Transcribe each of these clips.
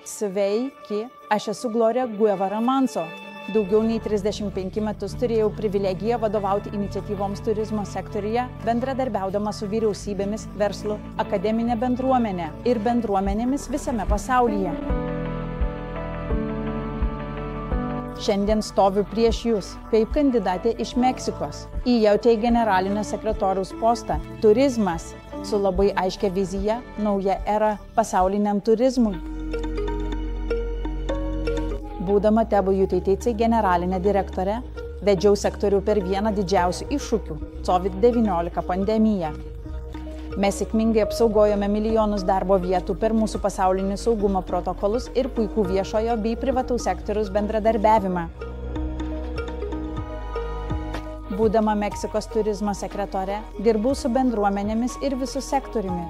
Sveiki, aš esu Gloria Guevara Manso. Daugiau nei 35 metus turėjau privilegiją vadovauti iniciatyvoms turizmo sektoriuje, bendradarbiaudama su vyriausybėmis, verslu, akademinė bendruomenė ir bendruomenėmis visame pasaulyje. Šiandien stoviu prieš jūs, kaip kandidatė iš Meksikos. Įėjau į generalinio sekretoriaus postą. Turizmas su labai aiškia vizija, nauja era pasauliniam turizmui. Būdama TBUTTC generalinė direktorė, vedžiau sektorių per vieną didžiausių iššūkių – COVID-19 pandemiją. Mes sėkmingai apsaugojome milijonus darbo vietų per mūsų pasaulinį saugumo protokolus ir puikų viešojo bei privataus sektoriaus bendradarbiavimą. Būdama Meksikos turizmo sekretorė, dirbau su bendruomenėmis ir visų sektoriumi.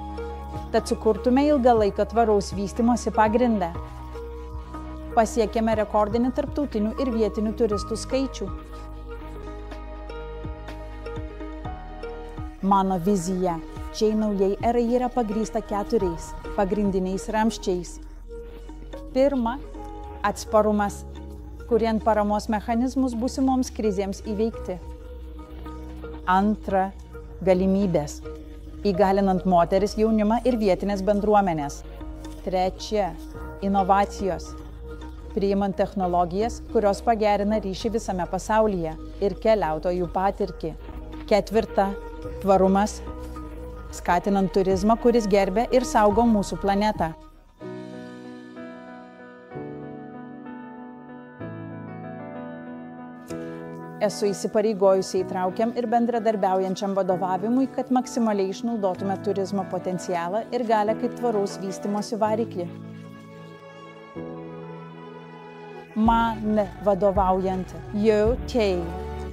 Tad sukurtume ilgalaikio tvaraus vystymosi pagrindą. Pasiekėme rekordinį tarptautinių ir vietinių turistų skaičių. Mano vizija šiai naujai erai yra pagrįsta 4 pagrindiniais ramsčiais. Pirma, atsparumas, kuriant paramos mechanizmus būsimoms krizėms įveikti. Antra, galimybės, įgalinant moteris, jaunimą ir vietinės bendruomenės. Trečia, inovacijos, priimant technologijas, kurios pagerina ryšį visame pasaulyje ir keliautojų patirtį. Ketvirta, tvarumas, skatinant turizmą, kuris gerbia ir saugo mūsų planetą. Esu įsipareigojusi įtraukiam ir bendradarbiaujančiam vadovavimui, kad maksimaliai išnaudotume turizmo potencialą ir galią kaip tvaraus vystymosi variklį. Man vadovaujant jau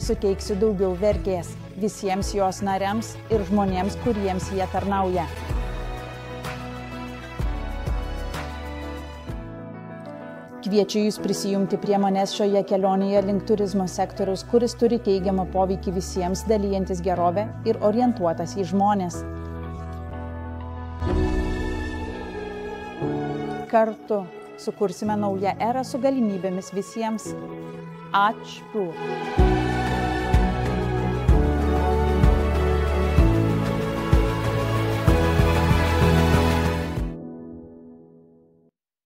suteiksiu daugiau vertės visiems jos nariams ir žmonėms, kuriems jie tarnauja. Kviečiu jūs prisijungti prie manęs šioje kelionėje link turizmo sektoriaus, kuris turi teigiamą poveikį visiems, dalijantis gerovę ir orientuotas į žmones. Kartu sukursime naują erą su galimybėmis visiems. Ačiū.